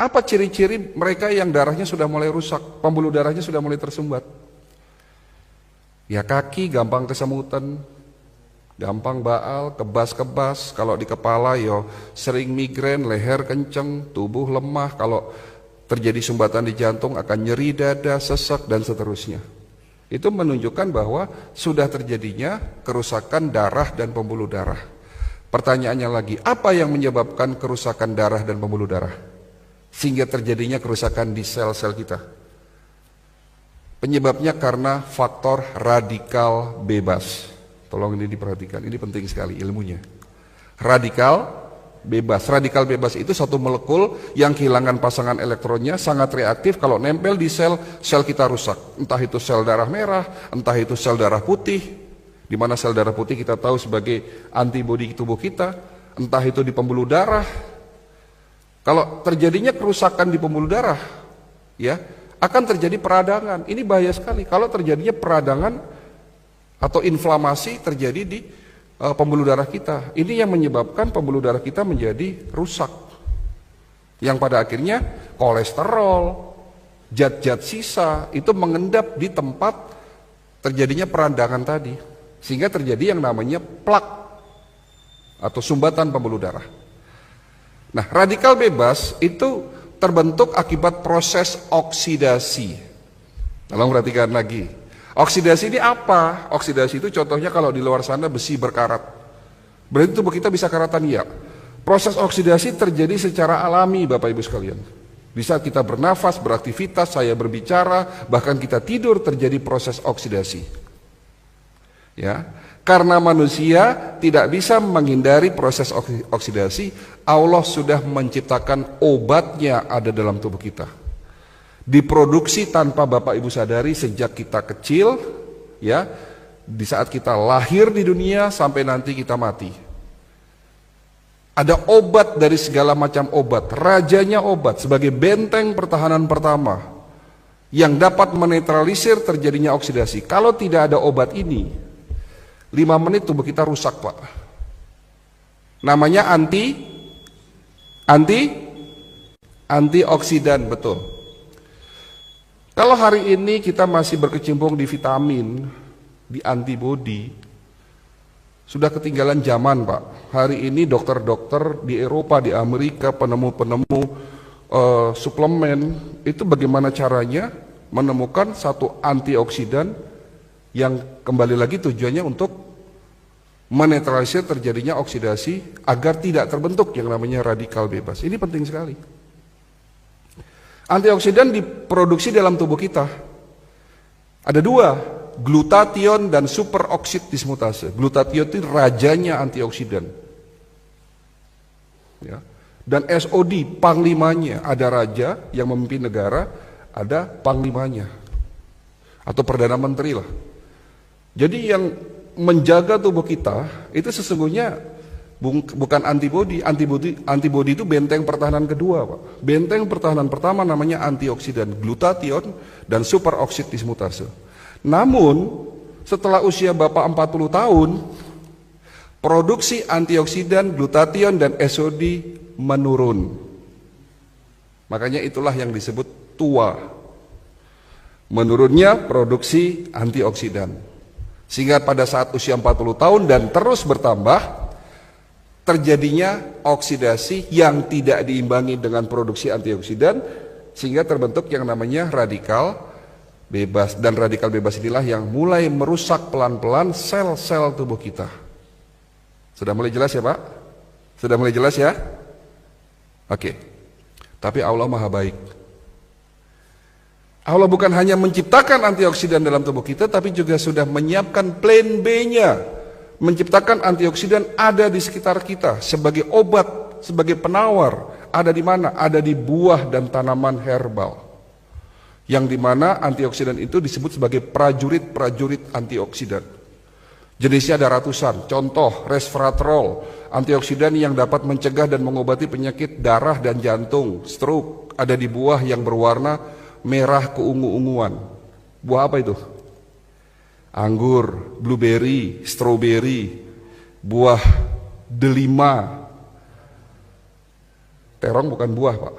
Apa ciri-ciri mereka yang darahnya sudah mulai rusak, pembuluh darahnya sudah mulai tersumbat? Ya kaki gampang kesemutan, gampang baal, kebas-kebas. Kalau di kepala yo sering migrain, leher kenceng, tubuh lemah. Kalau terjadi sumbatan di jantung akan nyeri dada, sesak dan seterusnya. Itu menunjukkan bahwa sudah terjadinya kerusakan darah dan pembuluh darah. Pertanyaannya lagi, apa yang menyebabkan kerusakan darah dan pembuluh darah sehingga terjadinya kerusakan di sel-sel kita? Penyebabnya karena faktor radikal bebas. Tolong ini diperhatikan, ini penting sekali ilmunya. Radikal bebas. Radikal bebas itu satu molekul yang kehilangan pasangan elektronnya, sangat reaktif, kalau nempel di sel, sel kita rusak. Entah itu sel darah merah, entah itu sel darah putih, di mana sel darah putih kita tahu sebagai antibodi tubuh kita, entah itu di pembuluh darah. Kalau terjadinya kerusakan di pembuluh darah, ya akan terjadi peradangan. Ini bahaya sekali. Kalau terjadinya peradangan atau inflamasi terjadi di pembuluh darah kita. Ini yang menyebabkan pembuluh darah kita menjadi rusak. Yang pada akhirnya kolesterol, zat-zat sisa itu mengendap di tempat terjadinya peradangan tadi. Sehingga terjadi yang namanya plak atau sumbatan pembuluh darah. Nah, radikal bebas itu terbentuk akibat proses oksidasi. Tolong perhatikan lagi. Oksidasi ini apa? Oksidasi itu contohnya kalau di luar sana besi berkarat. Berarti tubuh kita bisa karatan, ya. Proses oksidasi terjadi secara alami, Bapak Ibu sekalian. Di saat kita bernafas, beraktivitas, saya berbicara, bahkan kita tidur terjadi proses oksidasi. Ya, karena manusia tidak bisa menghindari proses oksidasi, Allah sudah menciptakan obatnya ada dalam tubuh kita. Diproduksi tanpa Bapak Ibu sadari sejak kita kecil, ya, di saat kita lahir di dunia sampai nanti kita mati. Ada obat dari segala macam obat, rajanya obat sebagai benteng pertahanan pertama yang dapat menetralisir terjadinya oksidasi. Kalau tidak ada obat ini, 5 menit tubuh kita rusak, Pak. Namanya antioksidan, betul. Kalau hari ini kita masih berkecimpung di vitamin, di antibodi, sudah ketinggalan zaman, Pak. Hari ini dokter-dokter di Eropa, di Amerika, penemu-penemu suplemen, itu bagaimana caranya menemukan satu antioksidan yang kembali lagi tujuannya untuk menetralisir terjadinya oksidasi agar tidak terbentuk yang namanya radikal bebas. Ini penting sekali. Antioksidan diproduksi dalam tubuh kita. Ada 2, glutathione dan superoksid dismutase. Glutathione itu rajanya antioksidan. Ya. Dan SOD panglimanya, ada raja yang memimpin negara, ada panglimanya atau perdana menteri lah. Jadi yang menjaga tubuh kita itu sesungguhnya bukan antibodi. Antibodi itu benteng pertahanan kedua, Pak. Benteng pertahanan pertama namanya antioksidan, glutathione dan superoksid dismutase. Namun setelah usia Bapak 40 tahun, produksi antioksidan, glutathione dan SOD menurun. Makanya itulah yang disebut tua. Menurunnya produksi antioksidan. Sehingga pada saat usia 40 tahun dan terus bertambah, terjadinya oksidasi yang tidak diimbangi dengan produksi antioksidan, sehingga terbentuk yang namanya radikal bebas. Dan radikal bebas inilah yang mulai merusak pelan-pelan sel-sel tubuh kita. Sudah mulai jelas ya, Pak? Sudah mulai jelas ya? Oke. Tapi Allah Maha Baik. Allah bukan hanya menciptakan antioksidan dalam tubuh kita, tapi juga sudah menyiapkan plan B-nya. Menciptakan antioksidan ada di sekitar kita sebagai obat, sebagai penawar. Ada di mana? Ada di buah dan tanaman herbal. Yang di mana antioksidan itu disebut sebagai prajurit-prajurit antioksidan. Jenisnya ada ratusan. Contoh, resveratrol, antioksidan yang dapat mencegah dan mengobati penyakit darah dan jantung, stroke. Ada di buah yang berwarna merah keungu-unguan. Buah apa itu? Anggur, blueberry, strawberry, buah delima. Terong bukan buah, Pak.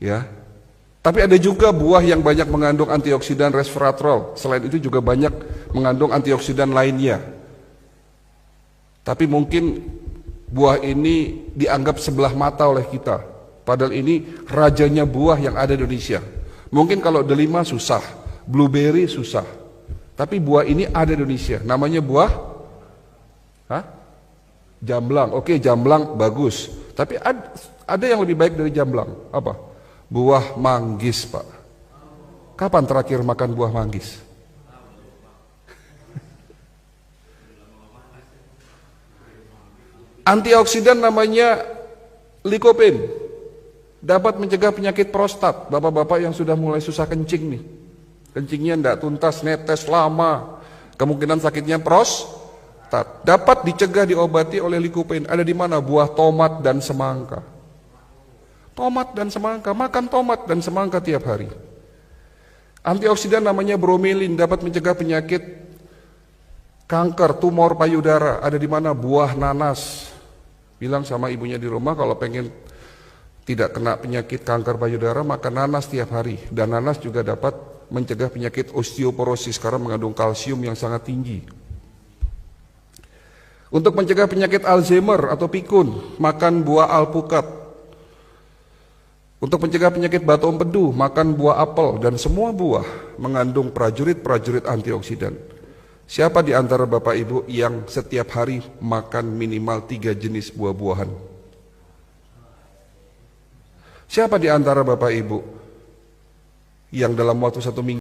Ya. Tapi ada juga buah yang banyak mengandung antioksidan resveratrol. Selain itu juga banyak mengandung antioksidan lainnya. Tapi mungkin buah ini dianggap sebelah mata oleh kita. Padahal ini rajanya buah yang ada di Indonesia. Mungkin kalau delima susah, blueberry susah. Tapi buah ini ada di Indonesia. Namanya buah jamblang. Oke, jamblang bagus. Tapi ada yang lebih baik dari jamblang. Apa? Buah manggis, Pak. Kapan terakhir makan buah manggis? Antioksidan namanya lycopene. Dapat mencegah penyakit prostat. Bapak-bapak yang sudah mulai susah kencing nih. Kencingnya tidak tuntas, netes lama. Kemungkinan sakitnya prostat. Dapat dicegah, diobati oleh lycopene. Ada di mana? Buah tomat dan semangka. Tomat dan semangka, makan tomat dan semangka tiap hari. Antioksidan namanya bromelin, dapat mencegah penyakit kanker, tumor payudara. Ada di mana? Buah nanas. Bilang sama ibunya di rumah kalau pengen tidak kena penyakit kanker payudara, makan nanas tiap hari. Dan nanas juga dapat mencegah penyakit osteoporosis karena mengandung kalsium yang sangat tinggi. Untuk mencegah penyakit Alzheimer atau pikun, makan buah alpukat. Untuk mencegah penyakit batu empedu, makan buah apel, dan semua buah mengandung prajurit-prajurit antioksidan. Siapa di antara Bapak Ibu yang setiap hari makan minimal 3 jenis buah-buahan? Siapa di antara Bapak Ibu yang dalam waktu 1 minggu